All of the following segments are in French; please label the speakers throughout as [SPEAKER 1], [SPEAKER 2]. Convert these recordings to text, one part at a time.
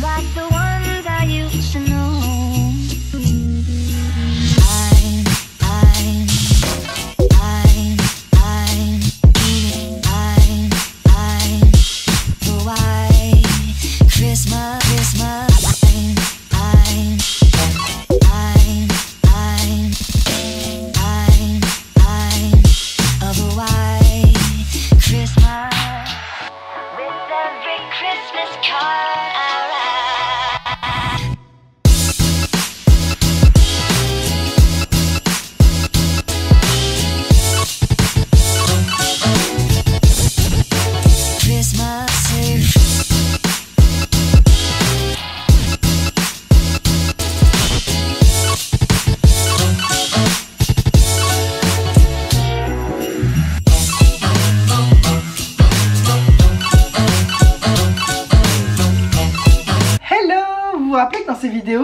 [SPEAKER 1] like the ones I used to know.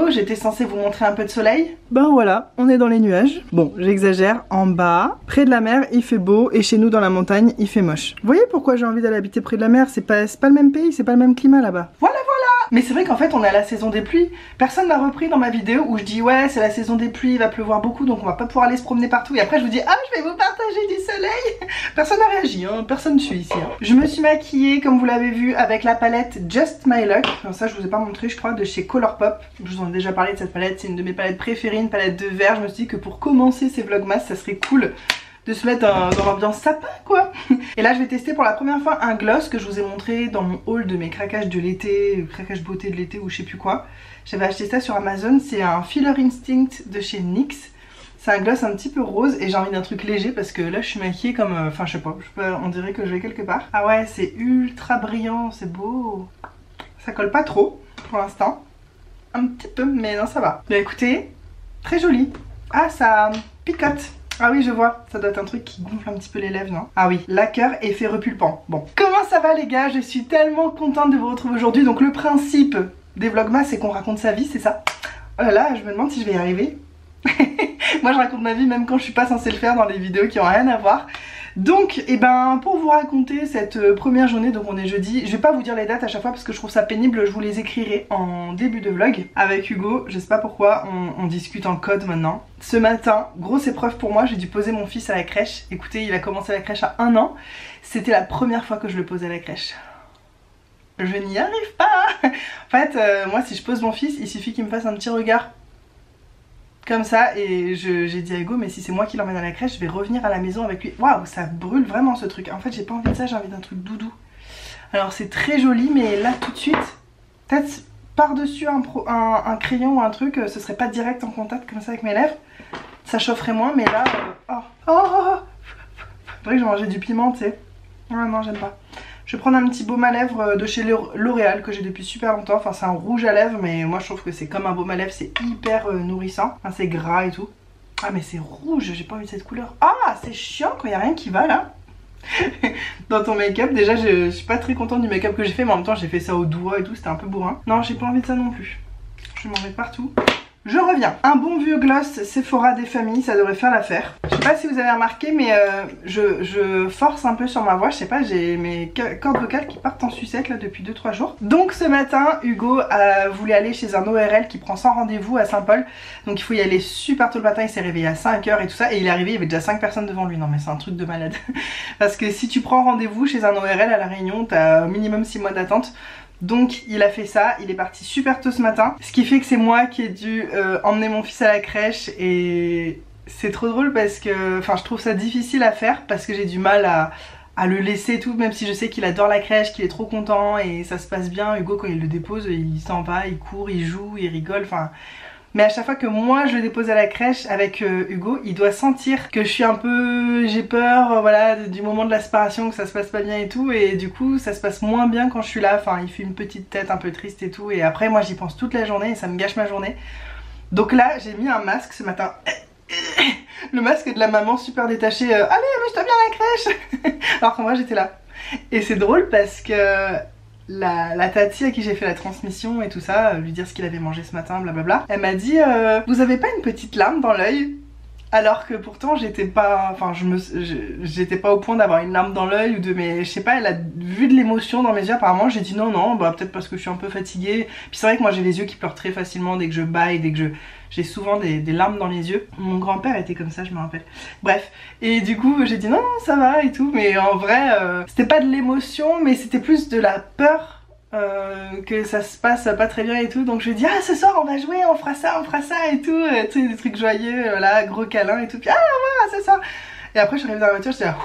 [SPEAKER 2] J'étais censée vous montrer un peu de soleil. Ben voilà, on est dans les nuages. Bon, j'exagère, en bas, près de la mer, il fait beau et chez nous dans la montagne, il fait moche. Vous voyez pourquoi j'ai envie d'aller habiter près de la mer? C'est pas le même pays, c'est pas le même climat là-bas. Voilà. Mais c'est vrai qu'en fait on est à la saison des pluies. Personne n'a repris dans ma vidéo où je dis ouais c'est la saison des pluies, il va pleuvoir beaucoup donc on va pas pouvoir aller se promener partout. Et après je vous dis ah je vais vous partager du soleil. Personne n'a réagi, hein. Personne ne suit ici. Hein. Je me suis maquillée comme vous l'avez vu avec la palette Just My Luck. Enfin, ça je vous ai pas montré je crois, de chez Colourpop. Je vous en ai déjà parlé de cette palette, c'est une de mes palettes préférées, une palette de vert. Je me suis dit que pour commencer ces vlogmas ça serait cool de se mettre dans l'ambiance sapin quoi. Et là je vais tester pour la première fois un gloss que je vous ai montré dans mon haul de mes craquages de l'été, craquage beauté de l'été ou je sais plus quoi. J'avais acheté ça sur Amazon, c'est un Filler Instinct de chez NYX. C'est un gloss un petit peu rose et j'ai envie d'un truc léger parce que là je suis maquillée comme, enfin je sais pas, on dirait que je vais quelque part. Ah ouais c'est ultra brillant, c'est beau. Ça colle pas trop pour l'instant, un petit peu mais non ça va. Bien écoutez, très joli. Ah ça picote. Ah oui je vois, ça doit être un truc qui gonfle un petit peu les lèvres non? Ah oui, lacquer effet repulpant. Bon, comment ça va les gars? Je suis tellement contente de vous retrouver aujourd'hui. Donc le principe des vlogmas c'est qu'on raconte sa vie, c'est ça? Oh là là, je me demande si je vais y arriver. Moi je raconte ma vie même quand je suis pas censée le faire dans les vidéos qui ont rien à voir. Donc et ben pour vous raconter cette première journée, donc on est jeudi, je vais pas vous dire les dates à chaque fois parce que je trouve ça pénible, je vous les écrirai en début de vlog. Avec Hugo, je sais pas pourquoi, on discute en code maintenant. Ce matin, grosse épreuve pour moi, j'ai dû poser mon fils à la crèche. Écoutez, il a commencé la crèche à 1 an, c'était la première fois que je le posais à la crèche. Je n'y arrive pas. En fait, moi si je pose mon fils, il suffit qu'il me fasse un petit regard comme ça et j'ai dit à Hugo mais si c'est moi qui l'emmène à la crèche je vais revenir à la maison avec lui. Waouh ça brûle vraiment ce truc. En fait j'ai pas envie de ça, j'ai envie d'un truc doudou. Alors c'est très joli mais là tout de suite peut-être par dessus un crayon ou un truc, ce serait pas direct en contact comme ça avec mes lèvres. Ça chaufferait moins mais là faudrait que je mangeais du piment tu sais. Ouais non j'aime pas. Je vais prendre un petit baume à lèvres de chez L'Oréal que j'ai depuis super longtemps. Enfin c'est un rouge à lèvres mais moi je trouve que c'est comme un baume à lèvres, c'est hyper nourrissant. Enfin c'est gras et tout. Ah mais c'est rouge, j'ai pas envie de cette couleur. Ah c'est chiant quand il n'y a rien qui va là. Dans ton make-up déjà je suis pas très contente du make-up que j'ai fait mais en même temps j'ai fait ça au doigt et tout, c'était un peu bourrin. Non j'ai pas envie de ça non plus. Je m'en vais partout. Je reviens. Un bon vieux gloss Sephora des familles, ça devrait faire l'affaire. Je sais pas si vous avez remarqué mais je force un peu sur ma voix, je sais pas, j'ai mes cordes vocales qui partent en sucette là depuis 2-3 jours. Donc ce matin, Hugo voulait aller chez un ORL qui prend sans rendez-vous à Saint-Paul. Donc il faut y aller super tôt le matin, il s'est réveillé à 5 h et tout ça. Et il est arrivé, il y avait déjà 5 personnes devant lui. Non mais c'est un truc de malade. Parce que si tu prends rendez-vous chez un ORL à La Réunion, t'as au minimum 6 mois d'attente. Donc il a fait ça, il est parti super tôt ce matin. Ce qui fait que c'est moi qui ai dû emmener mon fils à la crèche. Et c'est trop drôle parce que, enfin je trouve ça difficile à faire parce que j'ai du mal à le laisser tout. Même si je sais qu'il adore la crèche, qu'il est trop content et ça se passe bien. Hugo quand il le dépose, il s'en va, il court, il joue, il rigole, enfin... Mais à chaque fois que moi je le dépose à la crèche avec Hugo, il doit sentir que je suis un peu... j'ai peur, voilà, du moment de la séparation, que ça se passe pas bien et tout. Et du coup ça se passe moins bien quand je suis là, enfin il fait une petite tête un peu triste et tout. Et après moi j'y pense toute la journée et ça me gâche ma journée. Donc là j'ai mis un masque ce matin. Le masque de la maman super détaché, allez amuse-toi bien à la crèche. Alors que moi j'étais là. Et c'est drôle parce que... La tati à qui j'ai fait la transmission et tout ça, lui dire ce qu'il avait mangé ce matin, blablabla, elle m'a dit vous avez pas une petite larme dans l'œil? Alors que pourtant j'étais pas, enfin j'étais pas au point d'avoir une larme dans l'œil ou de, mais je sais pas, elle a vu de l'émotion dans mes yeux apparemment. J'ai dit non, bah peut-être parce que je suis un peu fatiguée. Puis c'est vrai que moi j'ai les yeux qui pleurent très facilement dès que je baille, dès que j'ai souvent des larmes dans les yeux. Mon grand-père était comme ça, je me rappelle. Bref, et du coup j'ai dit non, ça va et tout, mais en vrai c'était pas de l'émotion, mais c'était plus de la peur. Que ça se passe pas très bien et tout, donc je lui ai dit ah ce soir on va jouer, on fera ça et tout, tu sais, des trucs joyeux, voilà, gros câlin et tout, puis ah voilà c'est ça. Et après je suis arrivée dans la voiture, je dis ah,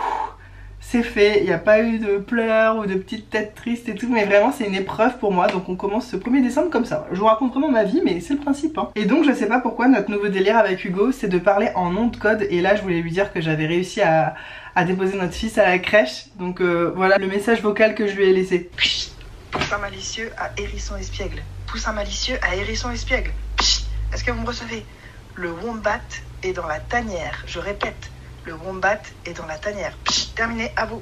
[SPEAKER 2] c'est fait, il n'y a pas eu de pleurs ou de petites têtes tristes et tout, mais vraiment c'est une épreuve pour moi, donc on commence ce 1er décembre comme ça. Je vous raconte vraiment ma vie, mais c'est le principe hein. Et donc je sais pas pourquoi notre nouveau délire avec Hugo c'est de parler en nom de code, et là je voulais lui dire que j'avais réussi à déposer notre fils à la crèche, donc voilà le message vocal que je lui ai laissé.
[SPEAKER 3] Poussin malicieux à hérisson espiègle. Poussin malicieux à hérisson espiègle. Est-ce que vous me recevez? Le wombat est dans la tanière. Je répète, le wombat est dans la tanière. Terminé, à vous.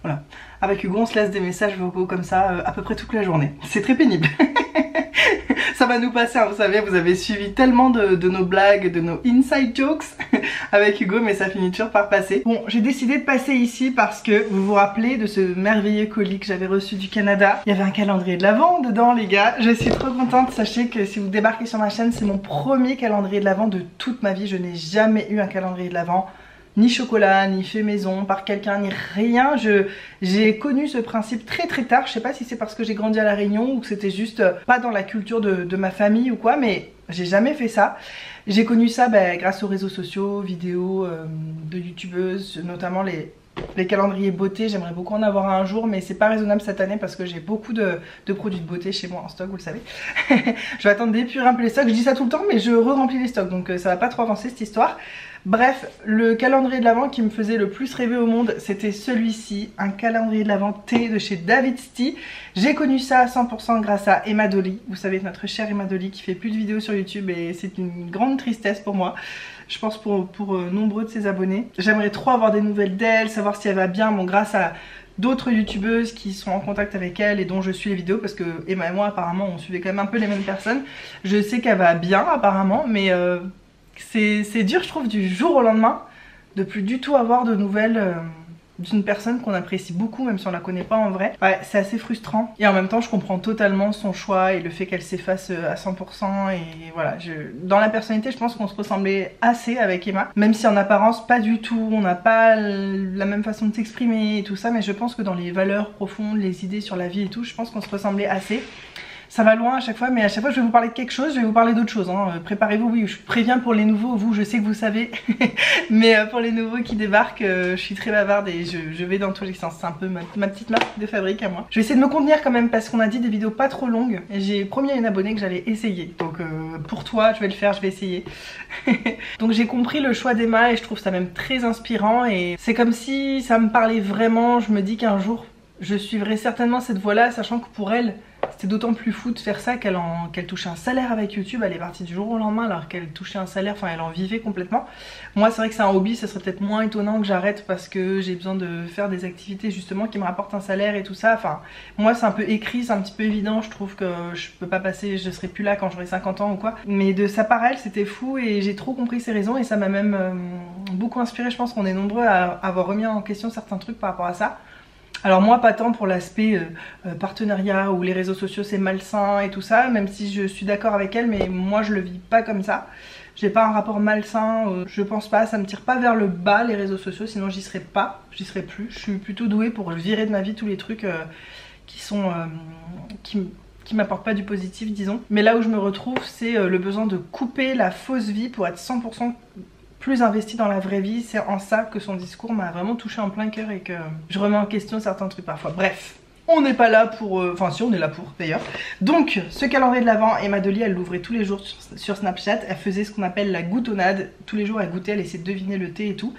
[SPEAKER 2] Voilà. Avec Hugo, on se laisse des messages vocaux comme ça à peu près toute la journée. C'est très pénible. Ça va nous passer, hein, vous savez, vous avez suivi tellement de nos blagues, de nos inside jokes avec Hugo, mais ça finit toujours par passer. Bon, j'ai décidé de passer ici parce que vous vous rappelez de ce merveilleux colis que j'avais reçu du Canada. Il y avait un calendrier de l'Avent dedans, les gars. Je suis trop contente. Sachez que si vous débarquez sur ma chaîne, c'est mon premier calendrier de l'Avent de toute ma vie. Je n'ai jamais eu un calendrier de l'Avent. Ni chocolat, ni fait maison par quelqu'un, ni rien. J'ai connu ce principe très très tard. Je sais pas si c'est parce que j'ai grandi à La Réunion ou que c'était juste pas dans la culture de ma famille ou quoi, mais j'ai jamais fait ça. J'ai connu ça grâce aux réseaux sociaux, vidéos de youtubeuses, notamment les calendriers beauté. J'aimerais beaucoup en avoir un jour, mais c'est pas raisonnable cette année parce que j'ai beaucoup de produits de beauté chez moi en stock, vous le savez. Je vais attendre d'épurer un peu les stocks. Je dis ça tout le temps, mais je re-remplis les stocks, donc ça va pas trop avancer cette histoire. Bref, le calendrier de l'Avent qui me faisait le plus rêver au monde, c'était celui-ci, un calendrier de l'Avent thé de chez Davidsty. J'ai connu ça à 100% grâce à Emma Dolly. Vous savez, notre chère Emma Dolly qui fait plus de vidéos sur YouTube, et c'est une grande tristesse pour moi. Je pense pour nombreux de ses abonnés. J'aimerais trop avoir des nouvelles d'elle, savoir si elle va bien. Bon, grâce à d'autres youtubeuses qui sont en contact avec elle et dont je suis les vidéos, parce que Emma et moi apparemment on suivait quand même un peu les mêmes personnes. Je sais qu'elle va bien apparemment, mais c'est dur je trouve du jour au lendemain de plus du tout avoir de nouvelles d'une personne qu'on apprécie beaucoup, même si on la connaît pas en vrai. Ouais, c'est assez frustrant. Et en même temps, je comprends totalement son choix et le fait qu'elle s'efface à 100%. Et voilà, dans la personnalité, je pense qu'on se ressemblait assez avec Emma. Même si en apparence, pas du tout. On n'a pas la même façon de s'exprimer et tout ça. Mais je pense que dans les valeurs profondes, les idées sur la vie et tout, je pense qu'on se ressemblait assez. Ça va loin à chaque fois, mais à chaque fois je vais vous parler de quelque chose, je vais vous parler d'autre chose. Hein. Préparez-vous, oui, je préviens pour les nouveaux, vous, je sais que vous savez. Mais pour les nouveaux qui débarquent, je suis très bavarde et je vais dans tous les sens. C'est un peu ma petite marque de fabrique à moi. Je vais essayer de me contenir quand même parce qu'on a dit des vidéos pas trop longues. Et j'ai promis à une abonnée que j'allais essayer. Donc pour toi, je vais le faire, je vais essayer. Donc j'ai compris le choix d'Emma et je trouve ça même très inspirant. Et c'est comme si ça me parlait vraiment. Je me dis qu'un jour, je suivrai certainement cette voie-là, sachant que pour elle, c'était d'autant plus fou de faire ça qu'elle touchait un salaire avec YouTube. Elle est partie du jour au lendemain alors qu'elle touchait un salaire, enfin elle en vivait complètement. Moi c'est vrai que c'est un hobby, ça serait peut-être moins étonnant que j'arrête parce que j'ai besoin de faire des activités justement qui me rapportent un salaire et tout ça. Enfin moi c'est un peu écrit, c'est un petit peu évident, je trouve que je peux pas passer, je serai plus là quand j'aurai 50 ans ou quoi. Mais de sa part elle c'était fou et j'ai trop compris ses raisons et ça m'a même beaucoup inspiré. Je pense qu'on est nombreux à avoir remis en question certains trucs par rapport à ça. Alors moi pas tant pour l'aspect partenariat ou les réseaux sociaux c'est malsain et tout ça, même si je suis d'accord avec elle, mais moi je le vis pas comme ça. J'ai pas un rapport malsain, je pense pas, ça me tire pas vers le bas les réseaux sociaux, sinon j'y serais pas, j'y serais plus. Je suis plutôt douée pour virer de ma vie tous les trucs qui m'apportent pas du positif disons. Mais là où je me retrouve c'est le besoin de couper la fausse vie pour être 100% plus investi dans la vraie vie. C'est en ça que son discours m'a vraiment touché en plein cœur et que je remets en question certains trucs parfois. Bref, on n'est pas là pour... Enfin si, on est là pour d'ailleurs. Donc ce calendrier de l'Avent, Emma Dolly elle l'ouvrait tous les jours sur Snapchat. Elle faisait ce qu'on appelle la goutonnade. Tous les jours elle goûtait, elle essayait de deviner le thé et tout.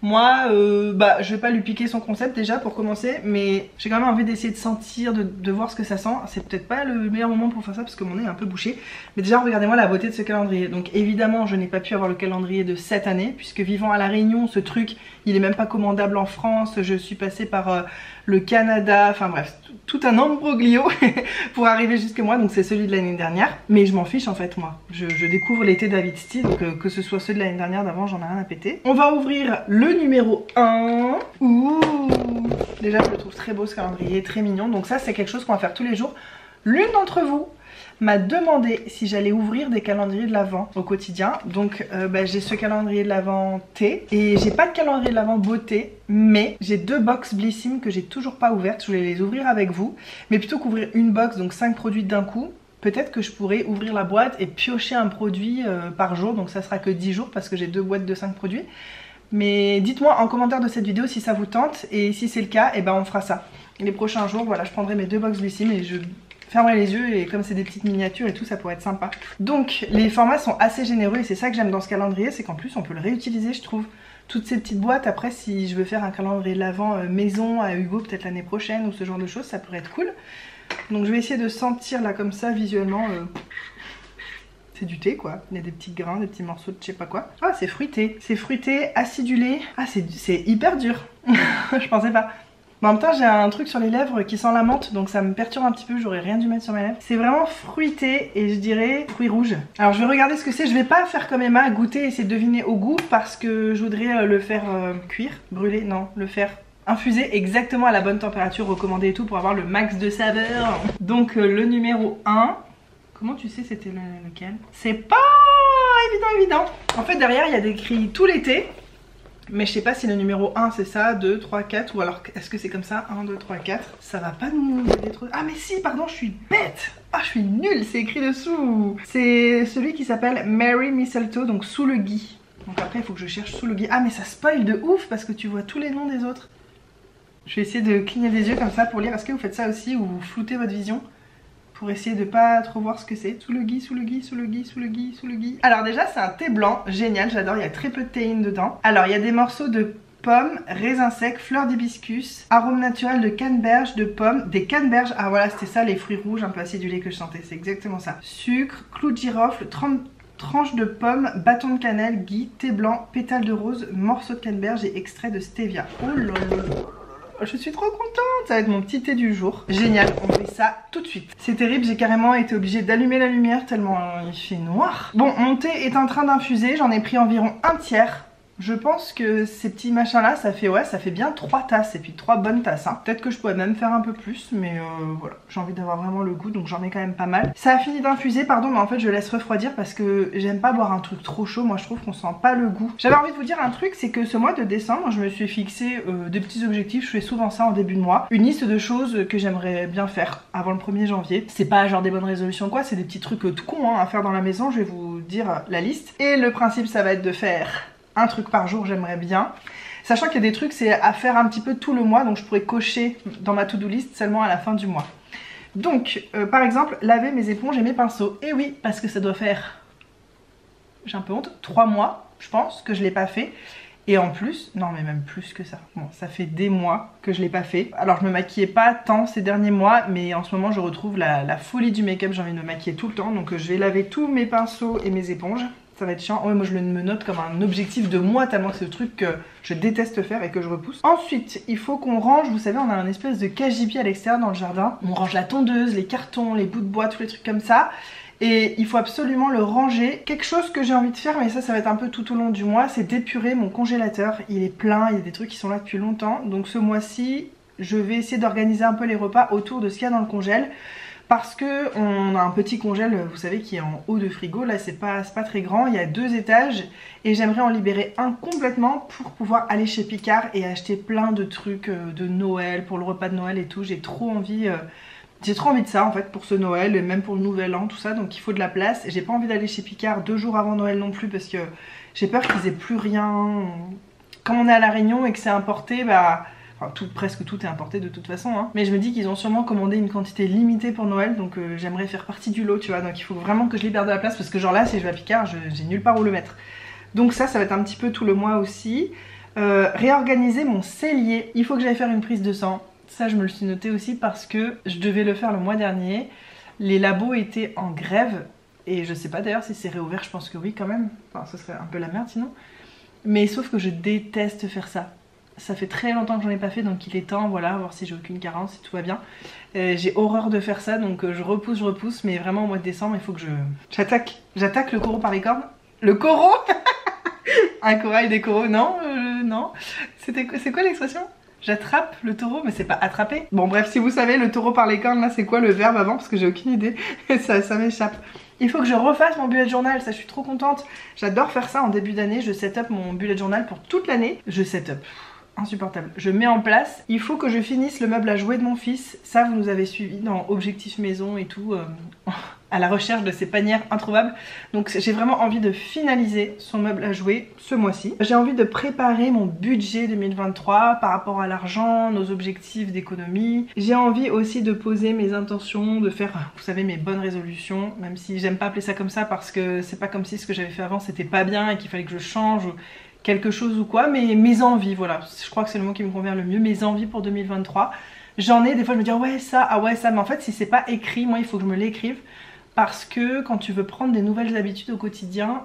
[SPEAKER 2] Moi, je vais pas lui piquer son concept déjà pour commencer, mais j'ai quand même envie d'essayer de sentir, de voir ce que ça sent. C'est peut-être pas le meilleur moment pour faire ça parce que mon nez est un peu bouché. Mais déjà, regardez-moi la beauté de ce calendrier. Donc évidemment, je n'ai pas pu avoir le calendrier de cette année puisque vivant à La Réunion, ce truc, il est même pas commandable en France. Je suis passée par le Canada, enfin bref, tout un imbroglio pour arriver jusque moi. Donc c'est celui de l'année dernière. Mais je m'en fiche en fait, moi. Je découvre l'été David Sti, donc que ce soit ceux de l'année dernière, d'avant, j'en ai rien à péter. On va ouvrir le numéro 1. Ouh, déjà je le trouve très beau ce calendrier, très mignon. Donc ça c'est quelque chose qu'on va faire tous les jours. L'une d'entre vous m'a demandé si j'allais ouvrir des calendriers de l'Avent au quotidien. Donc j'ai ce calendrier de l'Avent thé et j'ai pas de calendrier de l'Avent beauté, mais j'ai 2 box Blissim que j'ai toujours pas ouvertes. Je voulais les ouvrir avec vous, mais plutôt qu'ouvrir une box, donc 5 produits d'un coup, peut-être que je pourrais ouvrir la boîte et piocher un produit par jour. Donc ça sera que 10 jours parce que j'ai 2 boîtes de 5 produits. Mais dites-moi en commentaire de cette vidéo si ça vous tente, et si c'est le cas, et on fera ça. Les prochains jours, voilà, je prendrai mes 2 box Blissim et je fermerai les yeux, et comme c'est des petites miniatures et tout, ça pourrait être sympa. Donc les formats sont assez généreux et c'est ça que j'aime dans ce calendrier, c'est qu'en plus on peut le réutiliser, je trouve. Toutes ces petites boîtes, après si je veux faire un calendrier de l'Avent maison à Hugo peut-être l'année prochaine ou ce genre de choses, ça pourrait être cool. Donc je vais essayer de sentir là comme ça visuellement. C'est du thé quoi, il y a des petits grains, des petits morceaux de je sais pas quoi. Ah c'est fruité, acidulé. Ah c'est hyper dur, je pensais pas. Mais en même temps j'ai un truc sur les lèvres qui sent la menthe, donc ça me perturbe un petit peu, j'aurais rien dû mettre sur mes lèvres. C'est vraiment fruité et je dirais fruits rouges. Alors je vais regarder ce que c'est, je vais pas faire comme Emma, goûter et essayer de deviner au goût parce que je voudrais le faire cuire, brûler, non, le faire infuser exactement à la bonne température recommandée et tout pour avoir le max de saveur. Donc le numéro 1... Comment tu sais c'était lequel? C'est pas évident. En fait derrière il y a écrit tout l'été. Mais je sais pas si le numéro 1 c'est ça, 2, 3, 4 ou alors est-ce que c'est comme ça 1, 2, 3, 4. Ça va pas nous aider trop. Ah mais si pardon je suis bête. Ah je suis nulle, c'est écrit dessous. C'est celui qui s'appelle Mary Mistletoe, donc sous le gui. Donc après il faut que je cherche sous le gui. Ah mais ça spoil de ouf parce que tu vois tous les noms des autres. Je vais essayer de cligner des yeux comme ça pour lire. Est-ce que vous faites ça aussi ou vous floutez votre vision pour essayer de pas trop voir ce que c'est? Sous le gui, sous le gui, sous le gui, sous le gui, sous le gui. Alors déjà c'est un thé blanc, génial, j'adore, il y a très peu de théine dedans. Alors il y a des morceaux de pommes, raisins secs, fleurs d'hibiscus, arôme naturel de canneberge, de pommes, des canneberges, ah voilà c'était ça les fruits rouges un peu acidulés que je sentais, c'est exactement ça. Sucre, clou de girofle, tranches de pommes, bâton de cannelle, gui, thé blanc, pétales de rose, morceaux de canneberge et extrait de stevia. Oh là là. Je suis trop contente, ça va être mon petit thé du jour. Génial, on fait ça tout de suite. C'est terrible, j'ai carrément été obligée d'allumer la lumière tellement il fait noir. Bon, mon thé est en train d'infuser, j'en ai pris environ un tiers. Je pense que ces petits machins là, ça fait bien 3 tasses et puis 3 bonnes tasses. Hein. Peut-être que je pourrais même faire un peu plus, mais voilà, j'ai envie d'avoir vraiment le goût, donc j'en ai quand même pas mal. Ça a fini d'infuser, pardon, mais en fait je laisse refroidir parce que j'aime pas boire un truc trop chaud. Moi je trouve qu'on sent pas le goût. J'avais envie de vous dire un truc, c'est que ce mois de décembre, je me suis fixé des petits objectifs. Je fais souvent ça en début de mois. Une liste de choses que j'aimerais bien faire avant le 1er janvier. C'est pas genre des bonnes résolutions quoi, c'est des petits trucs tout cons hein, à faire dans la maison. Je vais vous dire la liste. Et le principe ça va être de faire un truc par jour, j'aimerais bien. Sachant qu'il y a des trucs, c'est à faire un petit peu tout le mois, donc je pourrais cocher dans ma to-do list seulement à la fin du mois. Donc, par exemple, laver mes éponges et mes pinceaux. Et oui, parce que ça doit faire, j'ai un peu honte, 3 mois, je pense, que je l'ai pas fait. Et en plus, non mais même plus que ça. Bon, ça fait des mois que je l'ai pas fait. Alors je me maquillais pas tant ces derniers mois, mais en ce moment je retrouve la folie du make-up. J'ai envie de me maquiller tout le temps, donc je vais laver tous mes pinceaux et mes éponges. Ça va être chiant. Ouais, moi je me note comme un objectif de moi tellement que c'est le truc que je déteste faire et que je repousse. Ensuite, il faut qu'on range, vous savez, on a un espèce de cagibi à l'extérieur dans le jardin. On range la tondeuse, les cartons, les bouts de bois, tous les trucs comme ça. Et il faut absolument le ranger. Quelque chose que j'ai envie de faire, mais ça va être un peu tout au long du mois, c'est d'épurer mon congélateur. Il est plein, il y a des trucs qui sont là depuis longtemps. Donc ce mois-ci, je vais essayer d'organiser un peu les repas autour de ce qu'il y a dans le congèle. Parce que on a un petit congèle, vous savez, qui est en haut de frigo. Là, c'est pas très grand. Il y a 2 étages. Et j'aimerais en libérer un complètement pour pouvoir aller chez Picard et acheter plein de trucs de Noël, pour le repas de Noël et tout. J'ai trop envie de ça, en fait, pour ce Noël et même pour le Nouvel An, tout ça. Donc, il faut de la place. J'ai pas envie d'aller chez Picard 2 jours avant Noël non plus parce que j'ai peur qu'ils aient plus rien. Quand on est à La Réunion et que c'est importé, bah... Enfin, presque tout est importé de toute façon, hein. Mais je me dis qu'ils ont sûrement commandé une quantité limitée pour Noël, donc j'aimerais faire partie du lot, tu vois. Donc il faut vraiment que je libère de la place parce que genre là, si je vais à Picard, j'ai nulle part où le mettre. Donc ça va être un petit peu tout le mois aussi. Réorganiser mon cellier. Il faut que j'aille faire une prise de sang. Ça, je me le suis noté aussi parce que je devais le faire le mois dernier. Les labos étaient en grève. Et je sais pas d'ailleurs si c'est réouvert, je pense que oui quand même. Enfin, ce serait un peu la merde sinon. Mais sauf que je déteste faire ça. Ça fait très longtemps que j'en ai pas fait, donc il est temps, voilà, voir si j'ai aucune carence, si tout va bien. J'ai horreur de faire ça, donc je repousse, mais vraiment au mois de décembre, il faut que j'attaque le coraux par les cornes. Le coraux. Un corail, des coraux, non, non. C'est quoi l'expression? J'attrape le taureau, mais c'est pas attraper. Bon bref, si vous savez, le taureau par les cornes, là c'est quoi le verbe avant? Parce que j'ai aucune idée, ça m'échappe. Il faut que je refasse mon bullet journal, ça je suis trop contente. J'adore faire ça en début d'année, je set up mon bullet journal pour toute l'année. Je set up, insupportable. Je mets en place, il faut que je finisse le meuble à jouer de mon fils. Ça vous nous avez suivi dans Objectif Maison et tout, à la recherche de ces panières introuvables. Donc j'ai vraiment envie de finaliser son meuble à jouer ce mois-ci. J'ai envie de préparer mon budget 2023 par rapport à l'argent, nos objectifs d'économie. J'ai envie aussi de poser mes intentions, de faire, vous savez, mes bonnes résolutions, même si j'aime pas appeler ça comme ça parce que c'est pas comme si ce que j'avais fait avant c'était pas bien et qu'il fallait que je change ou quelque chose ou quoi, mais mes envies, voilà, je crois que c'est le mot qui me convient le mieux, mes envies pour 2023. J'en ai, des fois je me dis ouais ça, ah ouais ça, mais en fait si c'est pas écrit, moi il faut que je me l'écrive. Parce que quand tu veux prendre des nouvelles habitudes au quotidien,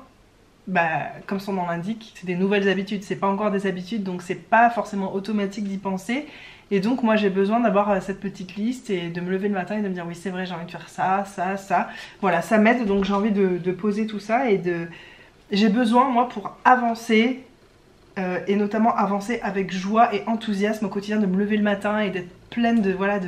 [SPEAKER 2] bah, comme son nom l'indique, c'est des nouvelles habitudes, c'est pas encore des habitudes, donc c'est pas forcément automatique d'y penser. Et donc moi j'ai besoin d'avoir cette petite liste et de me lever le matin et de me dire oui c'est vrai j'ai envie de faire ça, ça, ça. Voilà, ça m'aide, donc j'ai envie de poser tout ça et de... J'ai besoin moi pour avancer, et notamment avancer avec joie et enthousiasme au quotidien, de me lever le matin et d'être pleine de voilà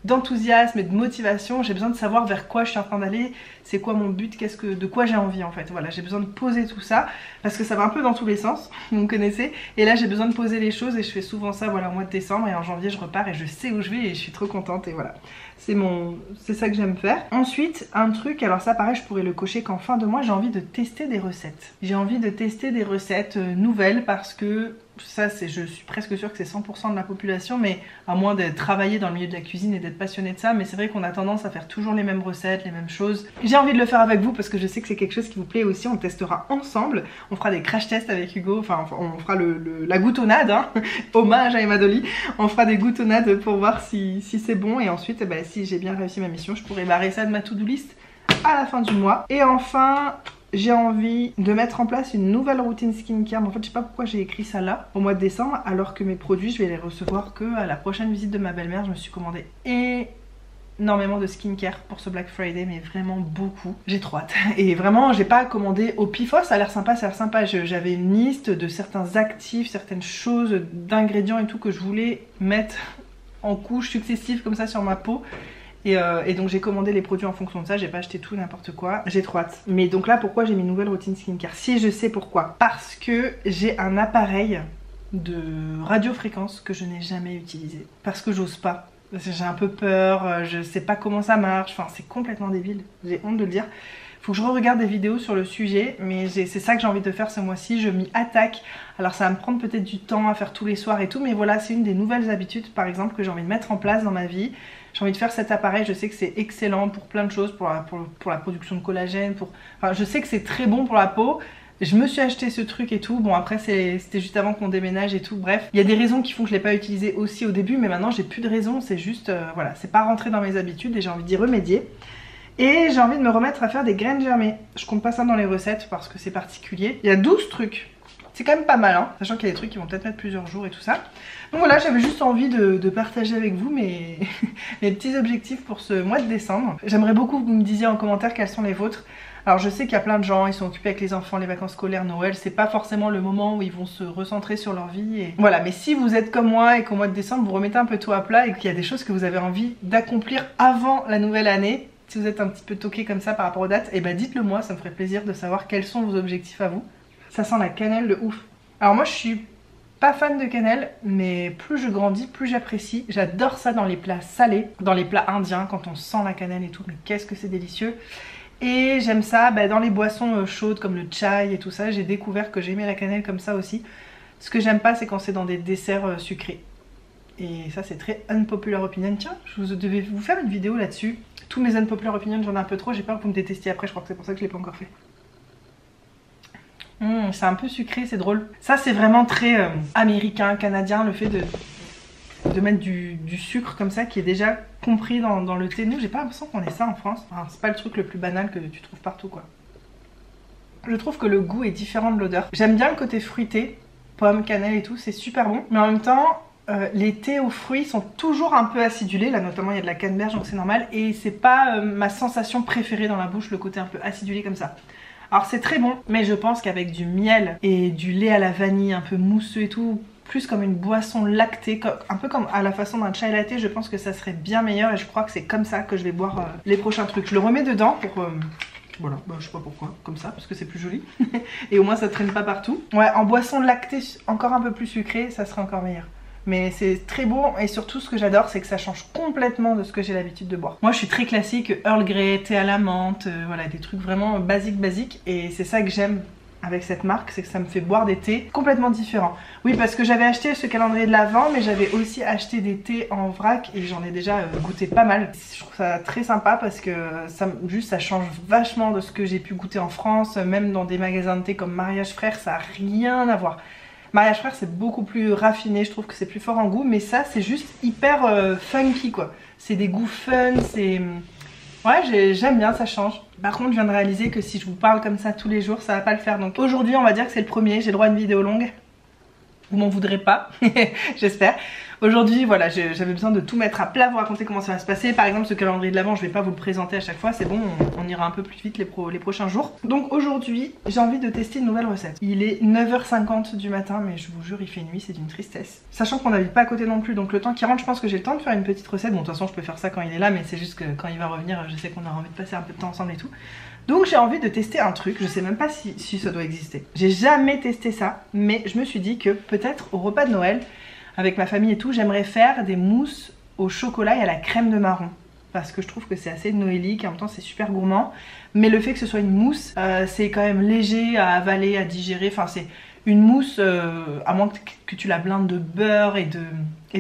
[SPEAKER 2] d'enthousiasme et de motivation. J'ai besoin de savoir vers quoi je suis en train d'aller, c'est quoi mon but, de quoi j'ai envie en fait. Voilà, j'ai besoin de poser tout ça parce que ça va un peu dans tous les sens, vous me connaissez. Et là j'ai besoin de poser les choses et je fais souvent ça voilà au mois de décembre, et en janvier je repars et je sais où je vais et je suis trop contente et voilà. C'est ça que j'aime faire. Ensuite, un truc, alors ça pareil je pourrais le cocher qu'en fin de mois, j'ai envie de tester des recettes. J'ai envie de tester des recettes nouvelles parce que ça je suis presque sûre que c'est 100% de la population, mais à moins de travailler dans le milieu de la cuisine et d'être passionné de ça, mais c'est vrai qu'on a tendance à faire toujours les mêmes recettes, les mêmes choses. J'ai envie de le faire avec vous parce que je sais que c'est quelque chose qui vous plaît aussi, on testera ensemble, on fera des crash tests avec Hugo, enfin on fera la goutonnade, hein. Hommage à Emma Dolly, on fera des goutonnades pour voir si c'est bon, et ensuite bah, si j'ai bien réussi ma mission, je pourrai barrer ça de ma to-do list à la fin du mois. Et enfin, j'ai envie de mettre en place une nouvelle routine skincare. Mais en fait, je sais pas pourquoi j'ai écrit ça là, au mois de décembre, alors que mes produits, je vais les recevoir que à la prochaine visite de ma belle-mère. Je me suis commandé énormément de skincare pour ce Black Friday, mais vraiment beaucoup. J'ai trop hâte. Et vraiment, j'ai pas commandé au pif. Ça a l'air sympa, ça a l'air sympa. J'avais une liste de certains actifs, certaines choses, d'ingrédients et tout que je voulais mettre en couches successives comme ça sur ma peau. Et donc j'ai commandé les produits en fonction de ça, j'ai pas acheté tout n'importe quoi, j'ai trop hâte. Mais donc là pourquoi j'ai mis une nouvelle routine skincare? Si je sais pourquoi. Parce que j'ai un appareil de radiofréquence que je n'ai jamais utilisé. Parce que j'ose pas. J'ai un peu peur, je sais pas comment ça marche, enfin c'est complètement débile, j'ai honte de le dire. Faut que je regarde des vidéos sur le sujet, mais c'est ça que j'ai envie de faire ce mois-ci, je m'y attaque. Alors ça va me prendre peut-être du temps à faire tous les soirs et tout, mais voilà, c'est une des nouvelles habitudes par exemple que j'ai envie de mettre en place dans ma vie. J'ai envie de faire cet appareil, je sais que c'est excellent pour plein de choses, pour la production de collagène, enfin je sais que c'est très bon pour la peau. Je me suis acheté ce truc et tout, bon après c'était juste avant qu'on déménage et tout, bref. Il y a des raisons qui font que je l'ai pas utilisé aussi au début, mais maintenant j'ai plus de raisons, c'est juste, voilà, c'est pas rentré dans mes habitudes et j'ai envie d'y remédier. Et j'ai envie de me remettre à faire des graines germées. Je compte pas ça dans les recettes parce que c'est particulier. Il y a 12 trucs. C'est quand même pas mal, hein, sachant qu'il y a des trucs qui vont peut-être mettre plusieurs jours et tout ça. Donc voilà, j'avais juste envie de partager avec vous mes petits objectifs pour ce mois de décembre. J'aimerais beaucoup que vous me disiez en commentaire quels sont les vôtres. Alors je sais qu'il y a plein de gens, ils sont occupés avec les enfants, les vacances scolaires, Noël, c'est pas forcément le moment où ils vont se recentrer sur leur vie. Et... voilà, mais si vous êtes comme moi et qu'au mois de décembre vous remettez un peu tout à plat et qu'il y a des choses que vous avez envie d'accomplir avant la nouvelle année, si vous êtes un petit peu toqué comme ça par rapport aux dates, et bah dites-le moi, ça me ferait plaisir de savoir quels sont vos objectifs à vous. Ça sent la cannelle de ouf. Alors moi je suis pas fan de cannelle, mais plus je grandis, plus j'apprécie. J'adore ça dans les plats salés, dans les plats indiens, quand on sent la cannelle et tout, mais qu'est-ce que c'est délicieux. Et j'aime ça dans les boissons chaudes comme le chai et tout ça, j'ai découvert que j'aimais la cannelle comme ça aussi. Ce que j'aime pas c'est quand c'est dans des desserts sucrés. Et ça c'est très unpopular opinion. Tiens, je devais vous faire une vidéo là-dessus. Tous mes unpopular opinions, j'en ai un peu trop, j'ai peur que vous me détestiez après, je crois que c'est pour ça que je l'ai pas encore fait. C'est un peu sucré, c'est drôle. Ça c'est vraiment très américain, canadien, le fait de mettre du sucre comme ça qui est déjà compris dans le thé. Nous j'ai pas l'impression qu'on ait ça en France. Enfin, c'est pas le truc le plus banal que tu trouves partout quoi. Je trouve que le goût est différent de l'odeur. J'aime bien le côté fruité, pomme, cannelle et tout, c'est super bon. Mais en même temps, les thés aux fruits sont toujours un peu acidulés. Là notamment il y a de la canneberge donc c'est normal. Et c'est pas ma sensation préférée dans la bouche, le côté un peu acidulé comme ça. Alors c'est très bon, mais je pense qu'avec du miel et du lait à la vanille un peu mousseux et tout, plus comme une boisson lactée, un peu comme à la façon d'un chai latte, je pense que ça serait bien meilleur et je crois que c'est comme ça que je vais boire les prochains trucs. Je le remets dedans pour... voilà, bah, je sais pas pourquoi, comme ça, parce que c'est plus joli. Et au moins ça traîne pas partout. Ouais, en boisson lactée encore un peu plus sucrée, ça serait encore meilleur. Mais c'est très bon et surtout ce que j'adore c'est que ça change complètement de ce que j'ai l'habitude de boire. Moi je suis très classique, Earl Grey, thé à la menthe, voilà des trucs vraiment basiques et c'est ça que j'aime avec cette marque, c'est que ça me fait boire des thés complètement différents. Oui parce que j'avais acheté ce calendrier de l'Avent mais j'avais aussi acheté des thés en vrac et j'en ai déjà goûté pas mal. Je trouve ça très sympa parce que ça change vachement de ce que j'ai pu goûter en France, même dans des magasins de thé comme Mariage Frères, ça a rien à voir. Mariage Frères c'est beaucoup plus raffiné, je trouve que c'est plus fort en goût, mais ça c'est juste hyper funky quoi. C'est des goûts fun, c'est... Ouais j'aime bien, ça change. Par contre je viens de réaliser que si je vous parle comme ça tous les jours ça va pas le faire. Donc aujourd'hui on va dire que c'est le premier, j'ai le droit à une vidéo longue. Vous m'en voudrez pas, j'espère. Aujourd'hui, voilà, j'avais besoin de tout mettre à plat, vous raconter comment ça va se passer. Par exemple, ce calendrier de l'Avent, je vais pas vous le présenter à chaque fois, c'est bon, on ira un peu plus vite les prochains jours. Donc aujourd'hui, j'ai envie de tester une nouvelle recette. Il est 9h50 du matin, mais je vous jure, il fait nuit, c'est d'une tristesse. Sachant qu'on n'habite pas à côté non plus, donc le temps qu'il rentre, je pense que j'ai le temps de faire une petite recette. Bon, de toute façon, je peux faire ça quand il est là, mais c'est juste que quand il va revenir, je sais qu'on aura envie de passer un peu de temps ensemble et tout. Donc j'ai envie de tester un truc, je sais même pas si ça doit exister. J'ai jamais testé ça, mais je me suis dit que peut-être au repas de Noël, avec ma famille et tout, j'aimerais faire des mousses au chocolat et à la crème de marron. Parce que je trouve que c'est assez noélique, en même temps c'est super gourmand. Mais le fait que ce soit une mousse, c'est quand même léger à avaler, à digérer. Enfin c'est une mousse, à moins que tu la blindes de beurre et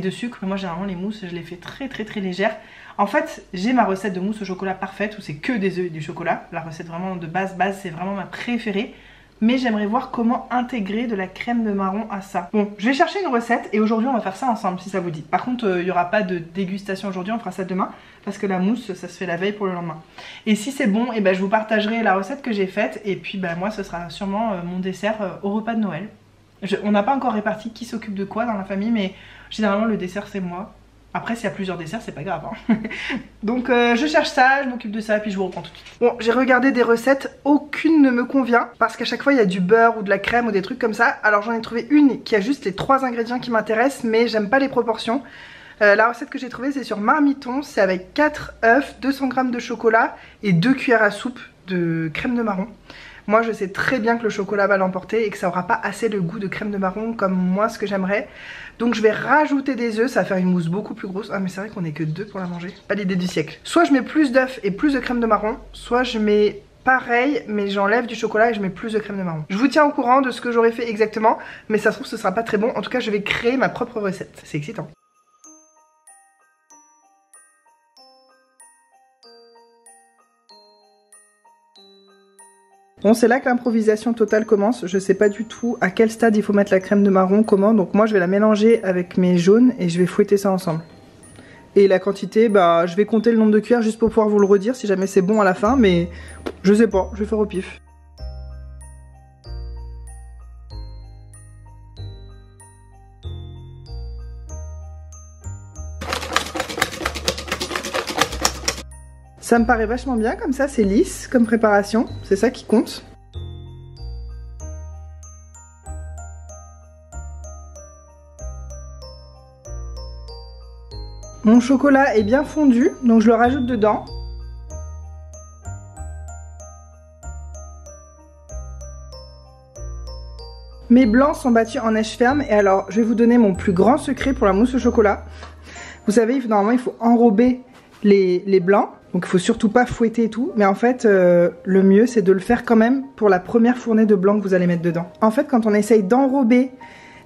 [SPEAKER 2] de sucre. Mais moi généralement les mousses, je les fais très légères. En fait, j'ai ma recette de mousse au chocolat parfaite où c'est que des œufs et du chocolat. La recette vraiment de base, c'est vraiment ma préférée. Mais j'aimerais voir comment intégrer de la crème de marron à ça. Bon, je vais chercher une recette et aujourd'hui on va faire ça ensemble si ça vous dit. Par contre, il n'y aura pas de dégustation aujourd'hui, on fera ça demain. Parce que la mousse, ça se fait la veille pour le lendemain. Et si c'est bon, et ben, je vous partagerai la recette que j'ai faite. Et puis ben, moi, ce sera sûrement mon dessert au repas de Noël. On n'a pas encore réparti qui s'occupe de quoi dans la famille, mais généralement le dessert c'est moi. Après s'il y a plusieurs desserts c'est pas grave hein. Donc je cherche ça, je m'occupe de ça et puis je vous reprends tout de suite. Bon j'ai regardé des recettes, aucune ne me convient parce qu'à chaque fois il y a du beurre ou de la crème ou des trucs comme ça. Alors j'en ai trouvé une qui a juste les 3 ingrédients qui m'intéressent mais j'aime pas les proportions. La recette que j'ai trouvée c'est sur Marmiton, c'est avec 4 œufs, 200 g de chocolat et 2 cuillères à soupe de crème de marron. Moi je sais très bien que le chocolat va l'emporter et que ça aura pas assez le goût de crème de marron comme moi ce que j'aimerais. Donc je vais rajouter des œufs, ça va faire une mousse beaucoup plus grosse. Ah mais c'est vrai qu'on est que 2 pour la manger, pas l'idée du siècle. Soit je mets plus d'œufs et plus de crème de marron, soit je mets pareil mais j'enlève du chocolat et je mets plus de crème de marron. Je vous tiens au courant de ce que j'aurais fait exactement, mais ça se trouve ce sera pas très bon. En tout cas je vais créer ma propre recette, c'est excitant. Bon c'est là que l'improvisation totale commence, je sais pas du tout à quel stade il faut mettre la crème de marron, comment, donc moi je vais la mélanger avec mes jaunes et je vais fouetter ça ensemble. Et la quantité, bah je vais compter le nombre de cuillères juste pour pouvoir vous le redire si jamais c'est bon à la fin, mais je sais pas, je vais faire au pif. Ça me paraît vachement bien comme ça, c'est lisse comme préparation, c'est ça qui compte. Mon chocolat est bien fondu, donc je le rajoute dedans. Mes blancs sont battus en neige ferme et alors je vais vous donner mon plus grand secret pour la mousse au chocolat. Vous savez, normalement il faut enrober les blancs. Donc il faut surtout pas fouetter et tout, mais en fait le mieux c'est de le faire quand même pour la première fournée de blanc que vous allez mettre dedans. En fait quand on essaye d'enrober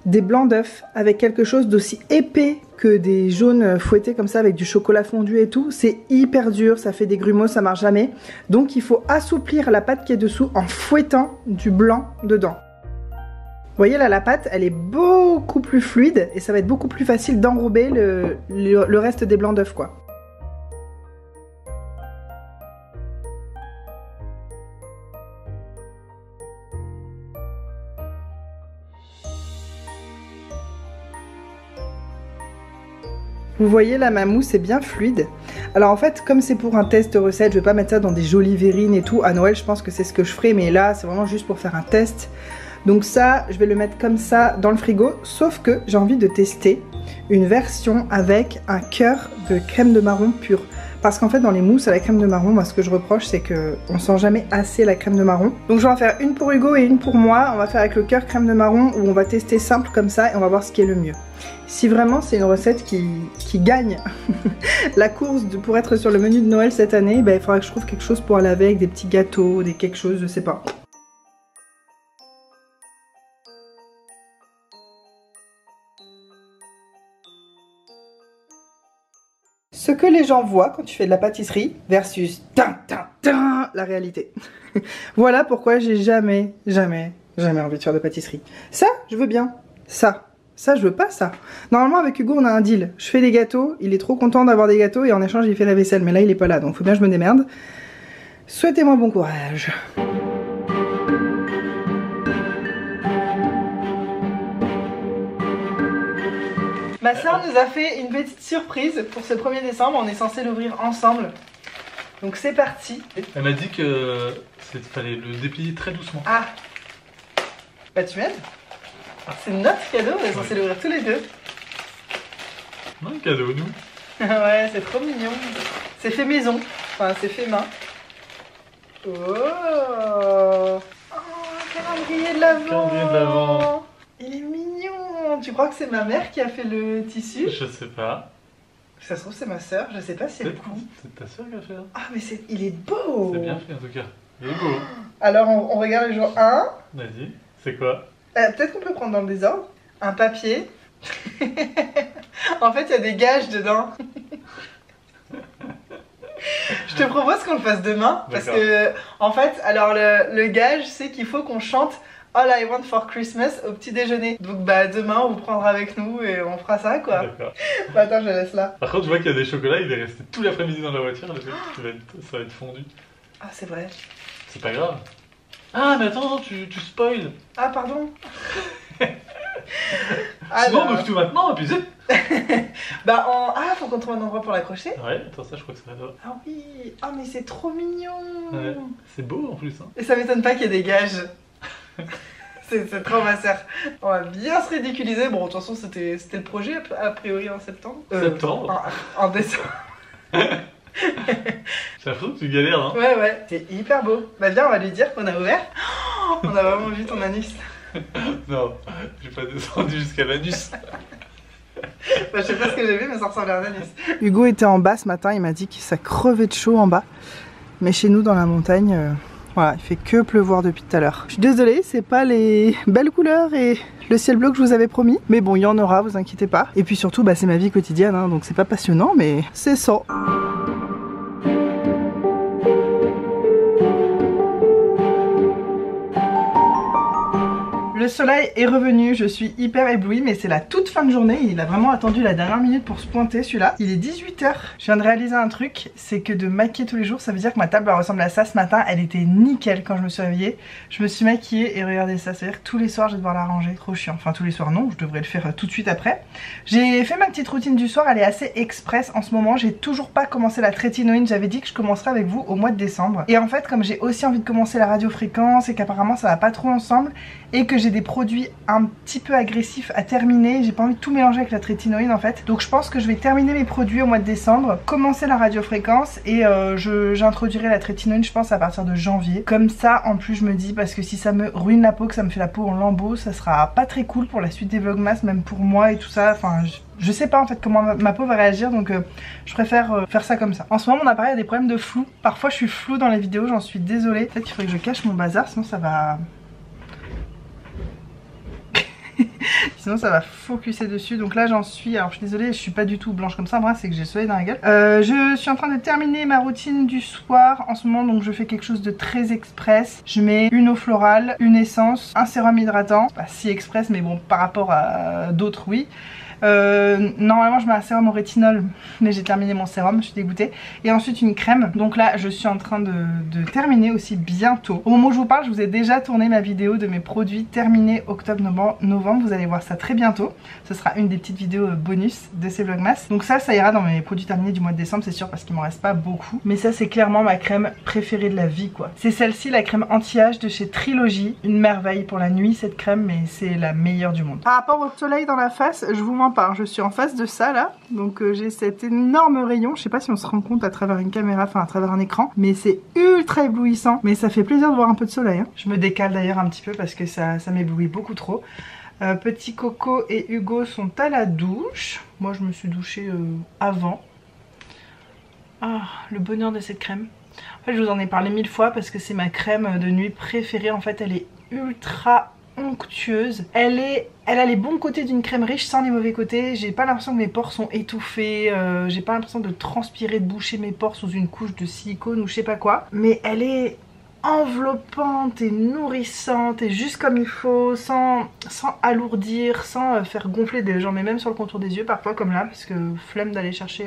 [SPEAKER 2] des blancs d'œufs avec quelque chose d'aussi épais que des jaunes fouettés comme ça avec du chocolat fondu et tout, c'est hyper dur, ça fait des grumeaux, ça marche jamais. Donc il faut assouplir la pâte qui est dessous en fouettant du blanc dedans. Vous voyez là, la pâte, elle est beaucoup plus fluide et ça va être beaucoup plus facile d'enrober le reste des blancs d'œufs, quoi. Vous voyez là, ma mousse est bien fluide. Alors en fait, comme c'est pour un test recette, je vais pas mettre ça dans des jolies verrines et tout. À Noël, je pense que c'est ce que je ferai, mais là, c'est vraiment juste pour faire un test. Donc ça, je vais le mettre comme ça dans le frigo. Sauf que j'ai envie de tester une version avec un cœur de crème de marron pure. Parce qu'en fait, dans les mousses à la crème de marron, moi, ce que je reproche, c'est qu'on sent jamais assez la crème de marron. Donc je vais en faire une pour Hugo et une pour moi. On va faire avec le cœur crème de marron où on va tester simple comme ça et on va voir ce qui est le mieux. Si vraiment c'est une recette qui gagne la course pour être sur le menu de Noël cette année, ben, il faudra que je trouve quelque chose pour aller avec, des petits gâteaux, des quelque chose, je sais pas. Ce que les gens voient quand tu fais de la pâtisserie versus la réalité. Voilà pourquoi j'ai jamais envie de faire de pâtisserie. Ça, je veux bien. Ça, je veux pas ça. Normalement, avec Hugo, on a un deal. Je fais des gâteaux, il est trop content d'avoir des gâteaux et en échange, il fait la vaisselle. Mais là, il est pas là, donc faut bien que je me démerde. Souhaitez-moi bon courage. Ma soeur nous a fait une petite surprise pour ce 1er décembre. On est censé l'ouvrir ensemble. Donc c'est parti.
[SPEAKER 4] Elle m'a dit que fallait le déplier très doucement.
[SPEAKER 2] Ah, bah tu m'aides. C'est notre cadeau, on est censé l'ouvrir tous les deux.
[SPEAKER 4] Non, un cadeau, nous.
[SPEAKER 2] Ouais, c'est trop mignon. C'est fait maison, enfin c'est fait main. Oh, calendrier de l'Avent.
[SPEAKER 4] Calendrier de l'Avent.
[SPEAKER 2] Il est mignon. Tu crois que c'est ma mère qui a fait le tissu?
[SPEAKER 4] Je sais pas.
[SPEAKER 2] Ça se trouve c'est ma soeur, je sais pas si elle
[SPEAKER 4] est con. C'est ta soeur qui a fait ça.
[SPEAKER 2] Ah mais il est beau.
[SPEAKER 4] C'est bien fait en tout cas. Il est beau.
[SPEAKER 2] Alors on regarde le jour 1.
[SPEAKER 4] Vas-y, c'est quoi?
[SPEAKER 2] Peut-être qu'on peut prendre dans le désordre. Un papier. En fait, il y a des gages dedans. Je te propose qu'on le fasse demain. Parce que, en fait, alors le gage, c'est qu'il faut qu'on chante All I Want for Christmas au petit déjeuner. Donc, bah, demain, on vous prendra avec nous et on fera ça, quoi.
[SPEAKER 4] D'accord.
[SPEAKER 2] Bah, attends, je laisse là.
[SPEAKER 4] Par contre, je vois qu'il y a des chocolats, il est resté tout l'après-midi dans la voiture. Ça va être fondu.
[SPEAKER 2] Ah, c'est vrai.
[SPEAKER 4] C'est pas grave. Ah, mais attends, tu spoil.
[SPEAKER 2] Ah, pardon.
[SPEAKER 4] Sinon, on ouvre tout maintenant, et puis zip.
[SPEAKER 2] Bah, ah, faut qu'on trouve un endroit pour l'accrocher.
[SPEAKER 4] Ouais, attends, ça, je crois que c'est là-bas.
[SPEAKER 2] Ah oui. Ah, mais c'est trop mignon.
[SPEAKER 4] Ouais, c'est beau en plus. Hein.
[SPEAKER 2] Et ça m'étonne pas qu'il y ait des gages. C'est trop ma soeur. On va bien se ridiculiser. Bon, de toute façon, c'était le projet, a priori, en septembre.
[SPEAKER 4] Septembre
[SPEAKER 2] en décembre.
[SPEAKER 4] J'ai l'impression que tu galères, hein.
[SPEAKER 2] Ouais, c'est hyper beau. Bah viens, on va lui dire qu'on a ouvert. Oh, on a vraiment vu ton anus.
[SPEAKER 4] Non, j'ai pas descendu jusqu'à l'anus.
[SPEAKER 2] Bah, je sais pas ce que j'ai vu, mais ça ressemblait à un anus. Hugo était en bas ce matin, il m'a dit que ça crevait de chaud en bas. Mais chez nous, dans la montagne, voilà, il fait que pleuvoir depuis tout à l'heure. Je suis désolée, c'est pas les belles couleurs et le ciel bleu que je vous avais promis. Mais bon, il y en aura, vous inquiétez pas. Et puis surtout, bah, c'est ma vie quotidienne, hein, donc c'est pas passionnant, mais c'est ça. Le soleil est revenu, je suis hyper éblouie, mais c'est la toute fin de journée. Il a vraiment attendu la dernière minute pour se pointer celui-là. Il est 18 h. Je viens de réaliser un truc, c'est que de maquiller tous les jours, ça veut dire que ma table ressemble à ça. Ce matin, elle était nickel quand je me suis réveillée. Je me suis maquillée et regardez ça, c'est-à-dire que tous les soirs je vais devoir la ranger. Trop chiant. Enfin tous les soirs non, je devrais le faire tout de suite après. J'ai fait ma petite routine du soir, elle est assez express en ce moment. J'ai toujours pas commencé la trétinoïne, j'avais dit que je commencerais avec vous au mois de décembre. Et en fait, comme j'ai aussi envie de commencer la radiofréquence et qu'apparemment ça va pas trop ensemble et que j'ai des produits un petit peu agressifs à terminer, j'ai pas envie de tout mélanger avec la trétinoïne en fait. Donc je pense que je vais terminer mes produits au mois de décembre, commencer la radiofréquence et j'introduirai la trétinoïne je pense à partir de janvier. Comme ça en plus je me dis, parce que si ça me ruine la peau, que ça me fait la peau en lambeaux, ça sera pas très cool pour la suite des vlogmas, même pour moi et tout ça. Enfin je sais pas en fait comment ma peau va réagir, donc je préfère faire ça comme ça. En ce moment mon appareil a des problèmes de flou, parfois je suis floue dans les vidéos, j'en suis désolée. Peut-être qu'il faudrait que je cache mon bazar, sinon ça va... sinon ça va focuser dessus. Donc là j'en suis, alors je suis désolée, je suis pas du tout blanche comme ça, moi c'est que j'ai le soleil dans la gueule. Je suis en train de terminer ma routine du soir en ce moment, donc je fais quelque chose de très express. Je mets une eau florale, une essence, un sérum hydratant, pas si express mais bon par rapport à d'autres oui. Normalement je mets un sérum au rétinol, mais j'ai terminé mon sérum, je suis dégoûtée. Et ensuite une crème, donc là je suis en train de terminer aussi bientôt. Au moment où je vous parle, je vous ai déjà tourné ma vidéo de mes produits terminés octobre-novembre, vous allez voir ça très bientôt. Ce sera une des petites vidéos bonus de ces vlogmas. Donc ça ira dans mes produits terminés du mois de décembre, c'est sûr, parce qu'il m'en reste pas beaucoup. Mais ça c'est clairement ma crème préférée de la vie quoi. C'est celle-ci, la crème anti-âge de chez Trilogy. Une merveille pour la nuit cette crème, mais c'est la meilleure du monde. Par rapport au soleil dans la face, je vous mens pas, je suis en face de ça là, donc j'ai cet énorme rayon, je sais pas si on se rend compte à travers une caméra, enfin à travers un écran, mais c'est ultra éblouissant, mais ça fait plaisir de voir un peu de soleil hein. Je me décale d'ailleurs un petit peu parce que ça m'éblouit beaucoup trop. Petit Coco et Hugo sont à la douche, moi je me suis douchée avant. Ah, le bonheur de cette crème. En fait je vous en ai parlé 1000 fois parce que c'est ma crème de nuit préférée, en fait elle est ultra onctueuse, elle a les bons côtés d'une crème riche sans les mauvais côtés. J'ai pas l'impression que mes pores sont étouffés, j'ai pas l'impression de transpirer, de boucher mes pores sous une couche de silicone ou je sais pas quoi, mais elle est enveloppante et nourrissante et juste comme il faut, sans alourdir, sans faire gonfler des gens, mais même sur le contour des yeux parfois comme là, parce que flemme d'aller chercher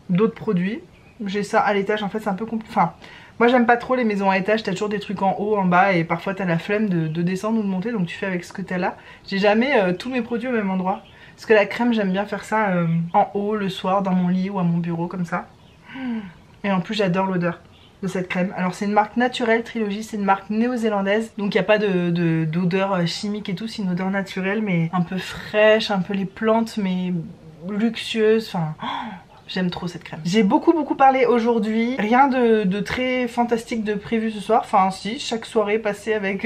[SPEAKER 2] d'autres produits. J'ai ça à l'étage, en fait c'est un peu compliqué, enfin moi j'aime pas trop les maisons à étage, t'as toujours des trucs en haut, en bas et parfois t'as la flemme de descendre ou de monter, donc tu fais avec ce que t'as là. J'ai jamais tous mes produits au même endroit. Parce que la crème j'aime bien faire ça en haut le soir dans mon lit ou à mon bureau comme ça. Et en plus j'adore l'odeur de cette crème. Alors c'est une marque naturelle, Trilogy, c'est une marque néo-zélandaise, donc il n'y a pas d'odeur chimique et tout, c'est une odeur naturelle mais un peu fraîche, un peu les plantes mais luxueuse, enfin... J'aime trop cette crème. J'ai beaucoup parlé aujourd'hui. Rien de très fantastique de prévu ce soir. Enfin si, chaque soirée passée avec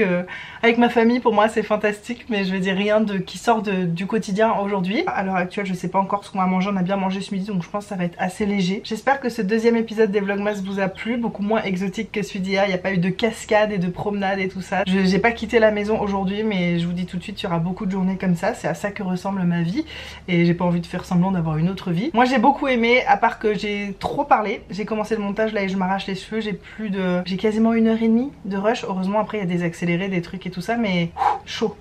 [SPEAKER 2] ma famille pour moi c'est fantastique. Mais je veux dire rien qui sort du quotidien aujourd'hui. À l'heure actuelle je sais pas encore ce qu'on va manger. On a bien mangé ce midi donc je pense que ça va être assez léger. J'espère que ce deuxième épisode des vlogmas vous a plu. Beaucoup moins exotique que celui d'hier. Il n'y a pas eu de cascade et de promenade et tout ça. J'ai pas quitté la maison aujourd'hui mais je vous dis tout de suite il y aura beaucoup de journées comme ça. C'est à ça que ressemble ma vie. Et j'ai pas envie de faire semblant d'avoir une autre vie. Moi j'ai beaucoup aimé. À part que j'ai trop parlé, j'ai commencé le montage là et je m'arrache les cheveux, j'ai quasiment 1h30 de rush, heureusement après il y a des accélérés, des trucs et tout ça, mais chaud.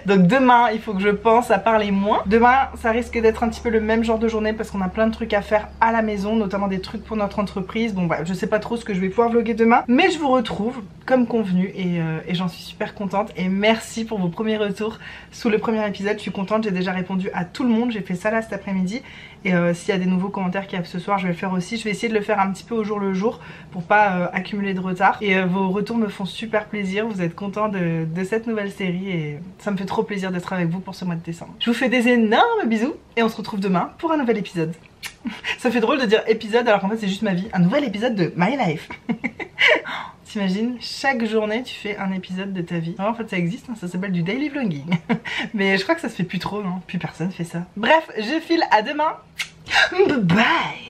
[SPEAKER 2] Donc demain il faut que je pense à parler moins. Demain ça risque d'être un petit peu le même genre de journée parce qu'on a plein de trucs à faire à la maison, notamment des trucs pour notre entreprise. Bon bah je sais pas trop ce que je vais pouvoir vlogger demain, mais je vous retrouve comme convenu et j'en suis super contente et merci pour vos premiers retours sous le premier épisode. Je suis contente, j'ai déjà répondu à tout le monde, j'ai fait ça là cet après-midi. Et s'il y a des nouveaux commentaires qui arrivent ce soir, je vais le faire aussi. Je vais essayer de le faire un petit peu au jour le jour pour pas accumuler de retard. Et vos retours me font super plaisir. Vous êtes contents de cette nouvelle série et ça me fait trop plaisir d'être avec vous pour ce mois de décembre. Je vous fais des énormes bisous et on se retrouve demain pour un nouvel épisode. Ça fait drôle de dire épisode alors qu'en fait c'est juste ma vie. Un nouvel épisode de My Life. T'imagines, chaque journée tu fais un épisode de ta vie. Alors, en fait ça existe, hein, ça s'appelle du daily vlogging. Mais je crois que ça se fait plus trop, non? Plus personne fait ça. Bref, je file, à demain. Bye bye.